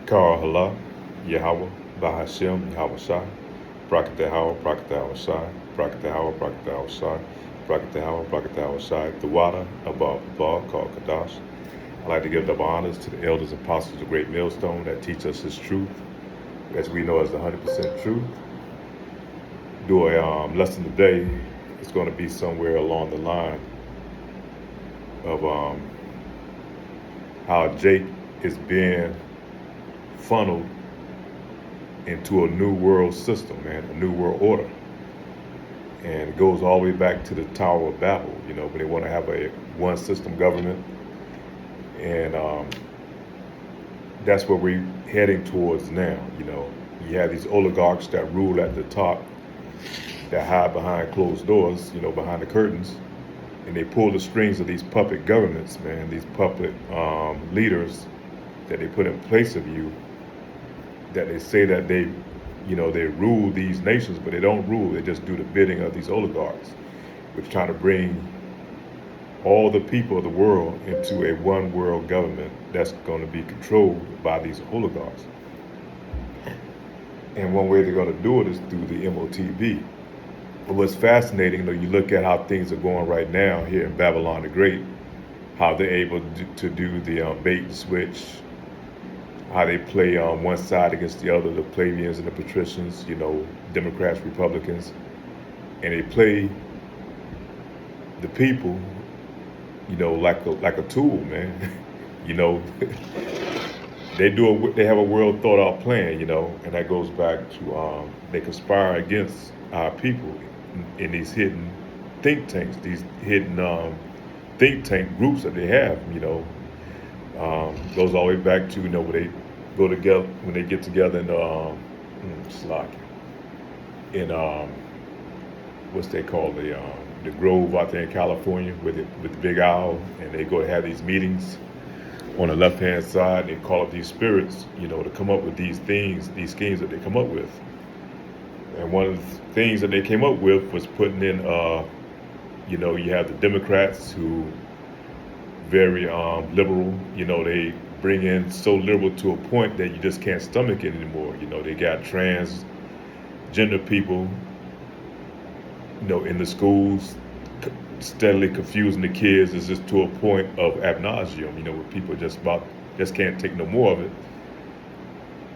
Kar Hala, Yahweh, Bahashem, Yahweh Shai, Brakatahawa, Brakatahawa Shai, Brakatahawa, Brakatahawa Shai, Brakatahawa, Brakatahawa Shai, the water above the bar called Kadash. I'd like to give double honors to the elders and apostles of the great millstone that teach us his truth, as we know as the 100% truth. Do a lesson today. It's going to be somewhere along the line of how Jake is being funneled into a new world system, man, a new world order. And it goes all the way back to the Tower of Babel, when they want to have a one system government. And that's what we're heading towards now. You have these oligarchs that rule at the top, that hide behind closed doors, behind the curtains, and they pull the strings of these puppet governments, man, these puppet leaders that they put in place of you, that they say that they rule these nations, but they don't rule. They just do the bidding of these oligarchs, which trying to bring all the people of the world into a one world government that's going to be controlled by these oligarchs. And one way they're going to do it is through the MOTB. But what's fascinating, you look at how things are going right now here in Babylon the Great, how they're able to do the bait and switch, how they play on one side against the other, the plebeians and the patricians, Democrats, Republicans, and they play the people, like a tool, man. They have a well thought out plan, and that goes back to they conspire against our people in these hidden think tanks, these hidden think tank groups that they have, goes all the way back to where they go together, when they get together in what's they call the Grove out there in California with the Big Owl, and they go have these meetings on the left hand side. They call up these spirits, to come up with these things, these schemes that they come up with. And one of the things that they came up with was putting in, you have the Democrats who very liberal, they bring in so liberal to a point that you just can't stomach it anymore. They got transgender people, in the schools, steadily confusing the kids. Is just to a point of ab nauseum, where people just can't take no more of it.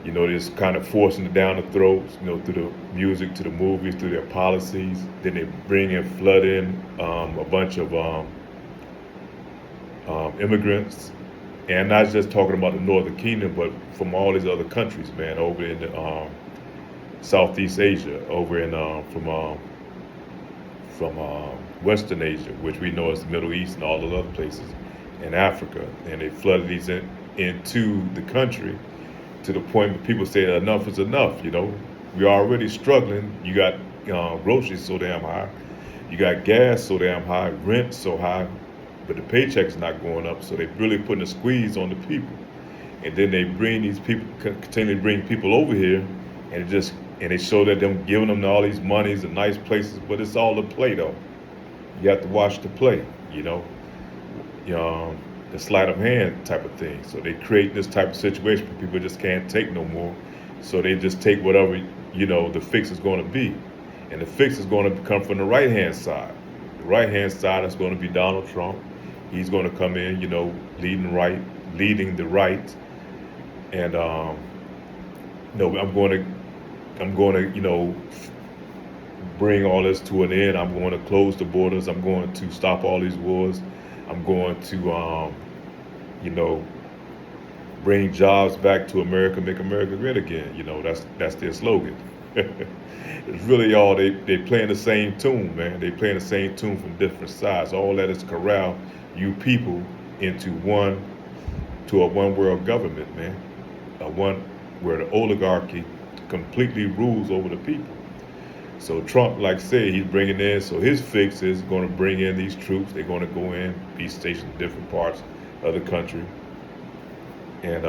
Just kind of forcing it down the throats, through the music, to the movies, through their policies. Then they flood in a bunch of immigrants, and not just talking about the Northern Kingdom, but from all these other countries, man, over in the Southeast Asia, over in from Western Asia, which we know as the Middle East and all those other places, in Africa, and they flooded these into the country to the point where people say enough is enough. We're already struggling. You got groceries so damn high, you got gas so damn high, rent so high, but the paycheck's not going up. So they're really putting a squeeze on the people, and then they bring these people, continually bring people over here, and they show that them giving them all these monies and nice places, but it's all a play though. You have to watch the play, the sleight of hand type of thing. So they create this type of situation where people just can't take no more. So they just take whatever, the fix is going to be. And the fix is going to come from the right-hand side. The right-hand side is going to be Donald Trump. He's going to come in, leading the right. And, I'm going to, bring all this to an end. I'm going to close the borders. I'm going to stop all these wars. I'm going to, bring jobs back to America, make America great again. That's their slogan. It's really all they playing the same tune, man. They playing the same tune from different sides. All that is corral you people into a one world government, man. Where the oligarchy completely rules over the people. So Trump, like I say, he's bringing in, so his fix is going to bring in these troops. They're going to go in, be stationed in different parts of the country. And,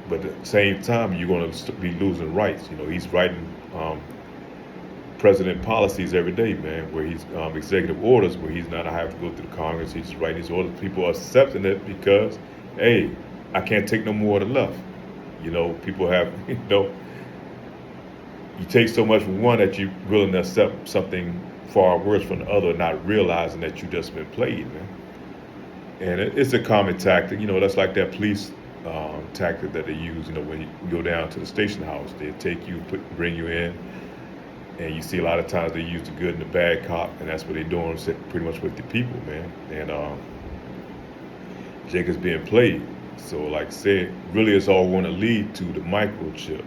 but at the same time, you're going to be losing rights. He's writing president policies every day, man, where he's executive orders where he's not have to go through the Congress. He's just writing these orders. People are accepting it because, hey, I can't take no more of the left. You know, people have, you take so much from one that you're willing to accept something far worse from the other, not realizing that you just been played, man. And it's a common tactic. That's like that police tactic that they use. When you go down to the station house, they take you, bring you in, and you see a lot of times they use the good and the bad cop, and that's what they're doing pretty much with the people, man. And Jacob's being played. So, like I said, really it's all going to lead to the microchip,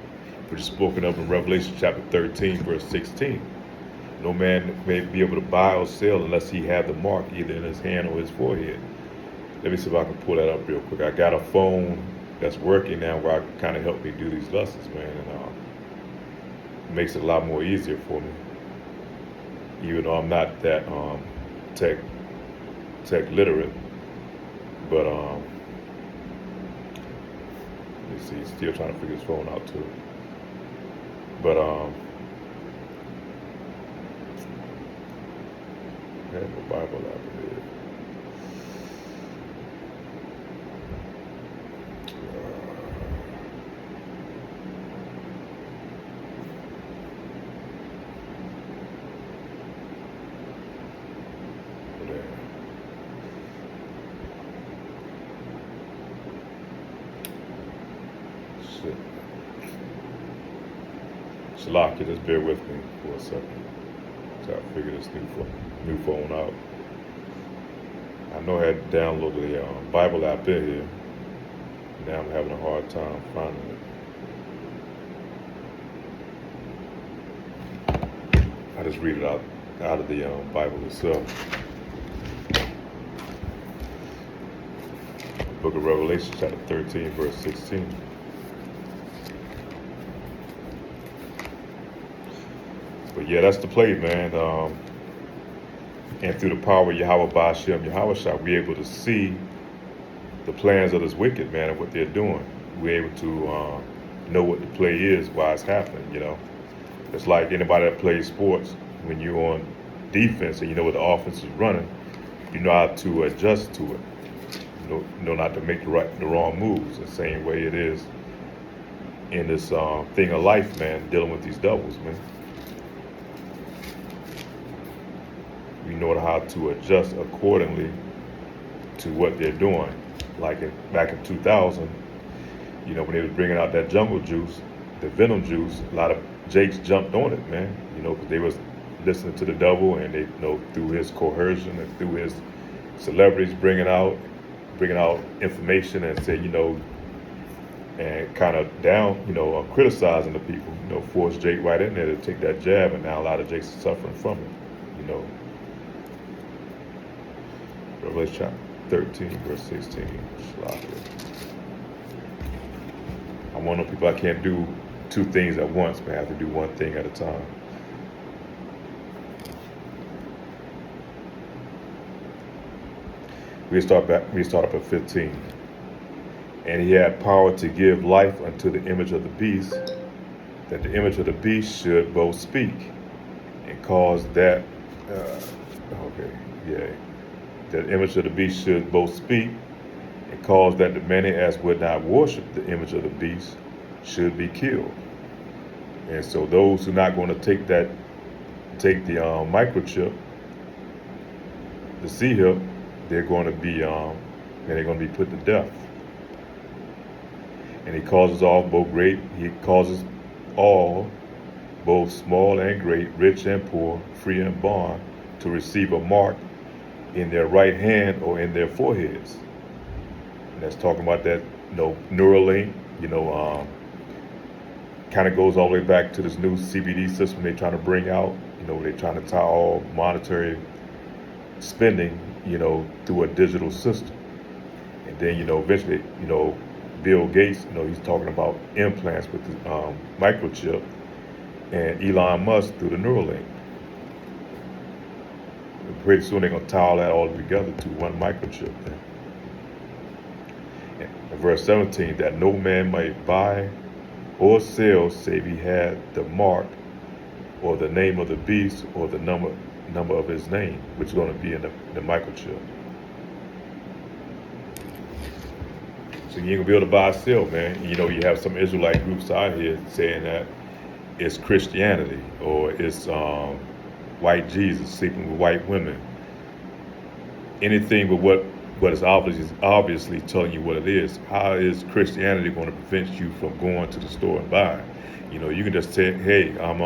which is spoken of in Revelation chapter 13, verse 16. No man may be able to buy or sell unless he have the mark either in his hand or his forehead. Let me see if I can pull that up real quick. I got a phone that's working now where I kind of help me do these lessons, man, and it makes it a lot more easier for me. Even though I'm not that tech literate, but let me see. Still trying to figure his phone out too. But I have a Bible app in there. Shalaka, just bear with me for a second. So I figure this new phone out. I know I had downloaded the Bible app in here. Now I'm having a hard time finding it. I just read it out of the Bible itself. Book of Revelation, chapter 13, verse 16. But yeah, that's the play, man. And through the power of Yahweh Ba'ashem, Yahweh shall be able to see the plans of this wicked, man, and what they're doing. We're able to know what the play is, why it's happening, It's like anybody that plays sports, when you're on defense and you know what the offense is running, you know how to adjust to it. You know not to make the wrong moves. The same way it is in this thing of life, man, dealing with these devils, man. We know how to adjust accordingly to what they're doing. Like back in 2000, when they was bringing out that jungle juice, the venom juice, a lot of Jakes jumped on it, man. Because they was listening to the devil, and they, through his coercion and through his celebrities bringing out information and say, and kind of down, criticizing the people, forced Jake right in there to take that jab, and now a lot of Jakes are suffering from it, Revelation chapter 13, verse 16. I'm one of those people, I can't do two things at once, man. I have to do one thing at a time. We start up at 15. And he had power to give life unto the image of the beast, that the image of the beast should both speak and cause that, that image of the beast should both speak and cause that the many as would not worship the image of the beast should be killed. And so those who are not going to take the microchip, the C-hip, they're going to be put to death. And he causes all, both small and great, rich and poor, free and bond, to receive a mark in their right hand or in their foreheads. And that's talking about that, Neuralink, kind of goes all the way back to this new CBD system they're trying to bring out. They're trying to tie all monetary spending, through a digital system. And then, eventually, Bill Gates, he's talking about implants with the microchip, and Elon Musk through the Neuralink. Pretty soon they're going to tie all that all together to one microchip. And verse 17, that no man might buy or sell save he had the mark or the name of the beast or the number of his name, which is going to be in the microchip. So you ain't gonna be able to buy or sell, man. You know, you have some Israelite groups out here saying that it's Christianity or it's white Jesus sleeping with white women. Anything but what is obviously telling you what it is. How is Christianity going to prevent you from going to the store and buying? You know, you can just say, hey, I'm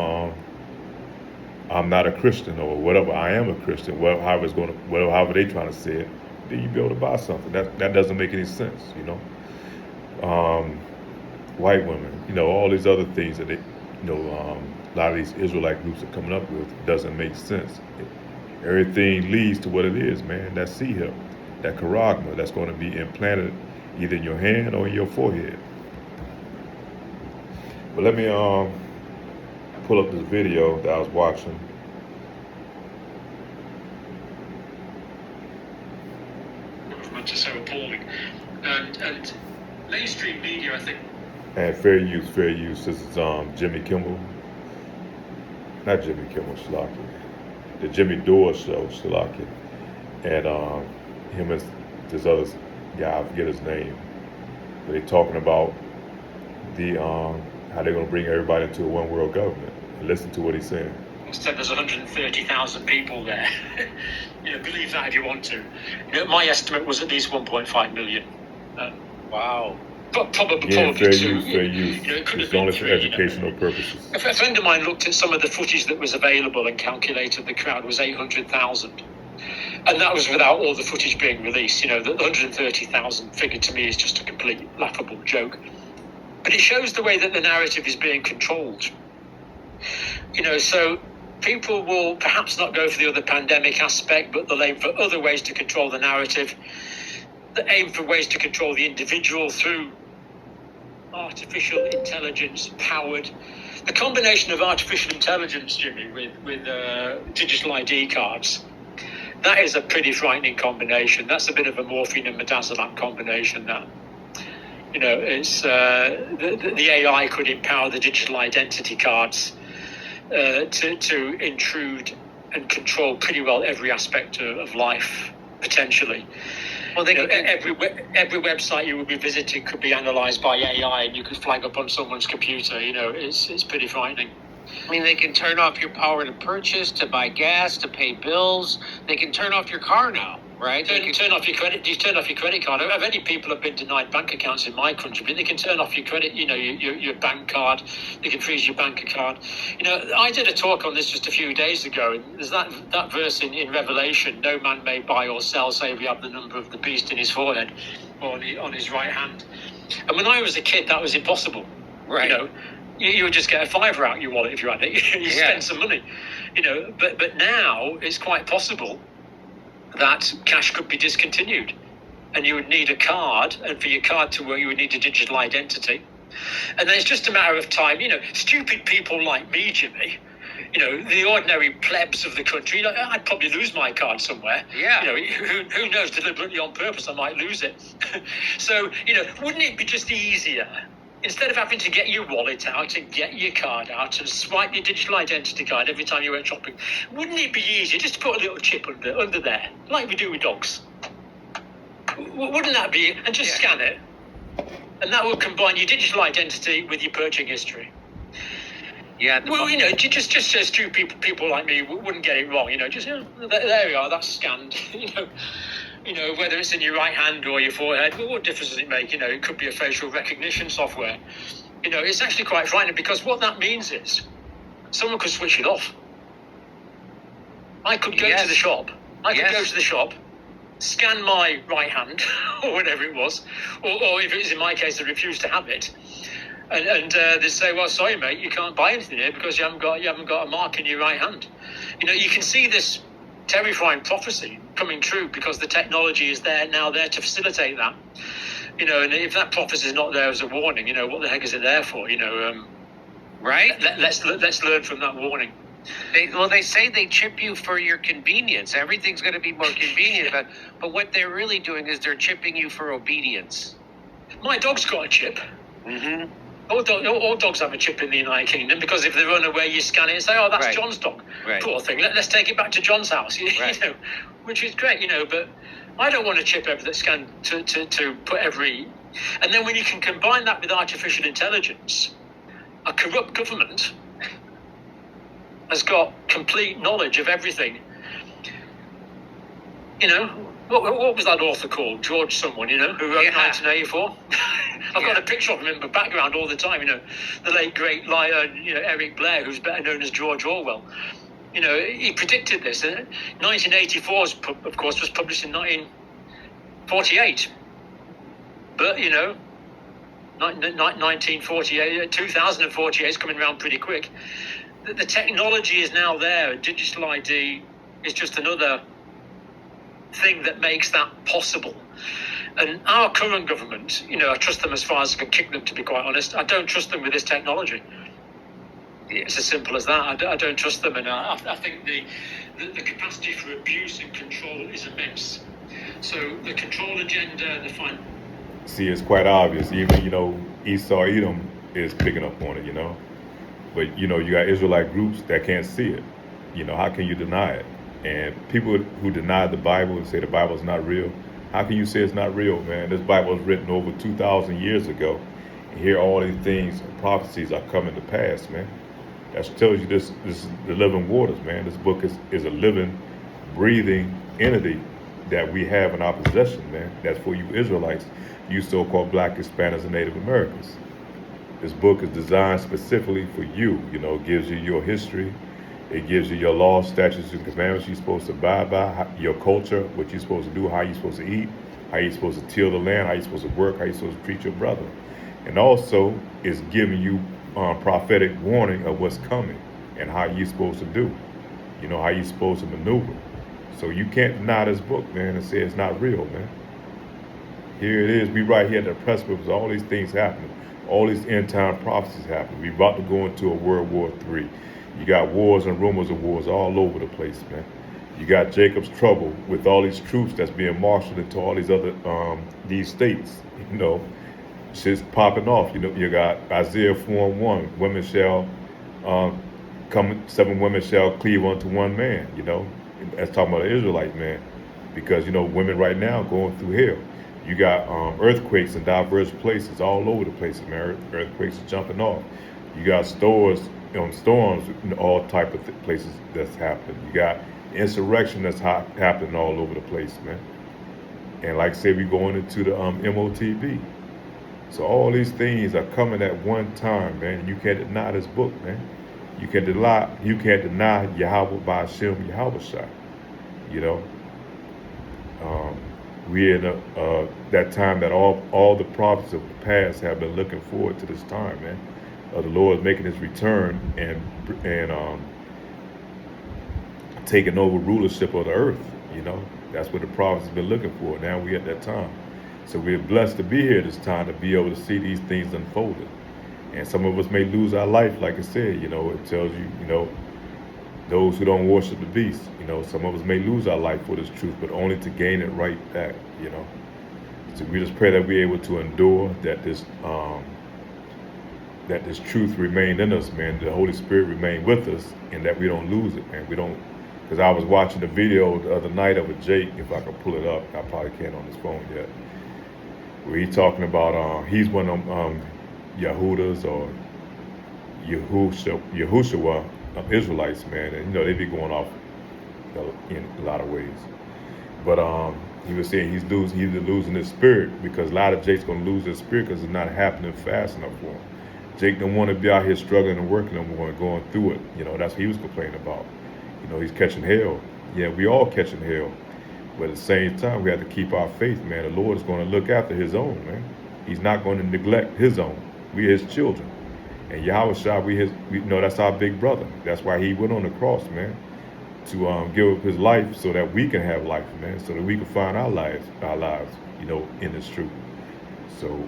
not a Christian or whatever. I am a Christian. Well, however they trying to say it, then you be able to buy something. That doesn't make any sense, you know. White women, you know, all these other things that a lot of these Israelite groups are coming up with doesn't make sense. Everything leads to what it is, man. That C-hip, that charagma that's going to be implanted either in your hand or in your forehead. But let me pull up this video that I was watching. Which is so appalling, and mainstream media, I think. And fair use. This is Jimmy Kimmel, not Jimmy Kimmel, Shalaki, the Jimmy Dore show, Shalaki, and him and this other guy, I forget his name, but they talking about the how they're gonna bring everybody into a one world government. And listen to what he's saying. Said there's 130,000 people there. You know, believe that if you want to. You know, my estimate was at least 1.5 million. Wow. But probably fair two. use. You know, it could It's have only been for three, educational you know. purposes. A friend of mine looked at some of the footage that was available and calculated the crowd was 800,000. And that was without all the footage being released. You know, the 130,000 figure to me is just a complete laughable joke. But it shows the way that the narrative is being controlled. You know, so people will perhaps not go for the other pandemic aspect, but they'll aim for other ways to control the narrative. They aim for ways to control the individual through artificial intelligence powered. The combination of artificial intelligence, Jimmy, with digital ID cards, that is a pretty frightening combination. That's a bit of a morphine and midazolam combination. That, you know, it's the AI could empower the digital identity cards to intrude and control pretty well every aspect of life, potentially. Well, every website you would be visiting could be analysed by AI, and you could flag up on someone's computer. You know, it's pretty frightening. I mean, they can turn off your power to purchase, to buy gas, to pay bills. They can turn off your car now, right? Turn off your credit. You turn off your credit card. Many people have been denied bank accounts in my country, but they can turn off your credit. You know, your bank card. They can freeze your bank account. You know, I did a talk on this just a few days ago. And there's that verse in Revelation: "No man may buy or sell, save he have the number of the beast in his forehead or on his right hand." And when I was a kid, that was impossible. Right. You know, you would just get a $5 out your wallet if you had it. You spend some money. You know, but now it's quite possible that cash could be discontinued, and you would need a card, and for your card to work you would need a digital identity, and then it's just a matter of time. You know, stupid people like me, Jimmy, you know, the ordinary plebs of the country, you know, I'd probably lose my card somewhere. Yeah. You know, who knows, deliberately on purpose I might lose it. So, you know, wouldn't it be just easier, instead of having to get your wallet out and get your card out and swipe your digital identity card every time you went shopping, wouldn't it be easier just to put a little chip under there, like we do with dogs? Wouldn't that be, and just scan it, and that would combine your digital identity with your purchasing history. Yeah. Well, you know, just so stupid people like me wouldn't get it wrong. You know, just there we are, that's scanned. You know, whether it's in your right hand or your forehead, well, what difference does it make? You know, it could be a facial recognition software. You know, it's actually quite frightening, because what that means is someone could switch it off. I could go to the shop. I could go to the shop, scan my right hand or whatever it was, or if it was in my case, I refused to have it. And they say, well, sorry, mate, you can't buy anything here because you haven't got a mark in your right hand. You know, you can see this terrifying prophecy coming true because the technology is there to facilitate that. You know, and if that prophecy is not there as a warning, you know, what the heck is it there for? You know, right? Let's learn from that warning. They say they chip you for your convenience. Everything's going to be more convenient, but what they're really doing is they're chipping you for obedience. My dog's got a chip. Mm-hmm. All dogs have a chip in the United Kingdom, because if they run away, you scan it and say, "Oh, that's John's dog." Right. Poor thing. Let's take it back to John's house. You know, which is great. You know, but I don't want a chip every scan to put every. And then when you can combine that with artificial intelligence, a corrupt government has got complete knowledge of everything. You know, what was that author called? George someone, you know, who wrote 1984? I've got a picture of him in the background all the time, you know, the late great liar, you know, Eric Blair, who's better known as George Orwell. You know, he predicted this. 1984, of course, was published in 1948. But, you know, 1948, 2048 is coming around pretty quick. The technology is now there. Digital ID is just another thing that makes that possible. And our current government, you know, I trust them as far as I can kick them, to be quite honest. I don't trust them with this technology. It's as simple as that. I don't trust them, and I think the capacity for abuse and control is immense. So the control agenda, the fine. See, it's quite obvious. Even, you know, Esau Edom is picking up on it, you know. But, you know, you got Israelite groups that can't see it. You know, how can you deny it? And people who deny the Bible and say the Bible is not real, how can you say it's not real, man? This Bible was written over 2,000 years ago. And here all these things, prophecies are coming to pass, man. That tells you this is the living waters, man. This book is a living, breathing entity that we have in our possession, man. That's for you Israelites, you so-called Black, Hispanics, and Native Americans. This book is designed specifically for you. You know, it gives you your history. It gives you your laws, statutes, and commandments you're supposed to abide by, your culture, what you're supposed to do, how you're supposed to eat, how you're supposed to till the land, how you're supposed to work, how you're supposed to treat your brother. And also, it's giving you prophetic warning of what's coming and how you're supposed to do. You know, how you're supposed to maneuver. So you can't deny this book, man, and say it's not real, man. Here it is. We right here at the precipice of all these things happening. All these end time prophecies happening. We about to go into a World War III. You got wars and rumors of wars all over the place, man. You got Jacob's trouble with all these troops that's being marshaled into all these other these states. You know, shit's popping off. You know, you got Isaiah 4:1. Women shall come. 7 women shall cleave unto one man. You know, that's talking about the Israelite man, because you know women right now going through hell. You got earthquakes in diverse places all over the place, man. Earthquakes are jumping off. You got storms in all type of places that's happening. You got insurrection that's happening all over the place, man. And like I said, we going into the MOTB. So all these things are coming at one time, man. You can't deny this book, man. You can't deny Yahweh by Hashem Yahweh Shai. You know, we're in that time that all the prophets of the past have been looking forward to this time, man. The Lord making his return and taking over rulership of the earth. You know, that's what the prophets have been looking for. Now we at that time. So we're blessed to be here this time to be able to see these things unfolded. And some of us may lose our life, like I said, you know, it tells you, you know, those who don't worship the beast, you know, some of us may lose our life for this truth, but only to gain it right back, you know. So we just pray that we're able to endure, that this truth remain in us, man, the Holy Spirit remain with us, and that we don't lose it, man. We don't, because I was watching the video the other night of a Jake, if I can pull it up, I probably can't on this phone yet, where he's talking about, he's one of them Yahudas or Yahushua Israelites, man, and you know, they be going off in a lot of ways. But he was saying he's either losing his spirit, because a lot of Jake's gonna lose his spirit because it's not happening fast enough for him. Jake don't want to be out here struggling and working no more and going through it. You know, that's what he was complaining about. You know, he's catching hell. Yeah, we all catching hell. But at the same time, we have to keep our faith, man. The Lord is going to look after his own, man. He's not going to neglect his own. We're his children. And Yahweh Shai, we know that's our big brother. That's why he went on the cross, man, to give up his life so that we can have life, man, so that we can find our lives, you know, in this truth. So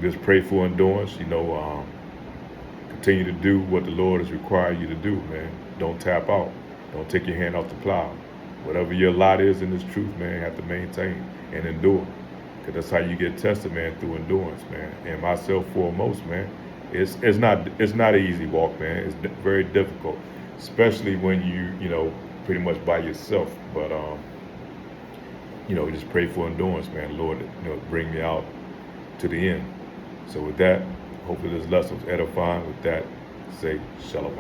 just pray for endurance, you know, continue to do what the Lord has required you to do, man. Don't tap out. Don't take your hand off the plow. Whatever your lot is in this truth, man, you have to maintain and endure. Because that's how you get tested, man, through endurance, man. And myself foremost, man. It's not an easy walk, man. It's very difficult, especially when you know, pretty much by yourself. But just pray for endurance, man. Lord, bring me out to the end. So with that, hopefully this lesson was edifying. With that, say shalom.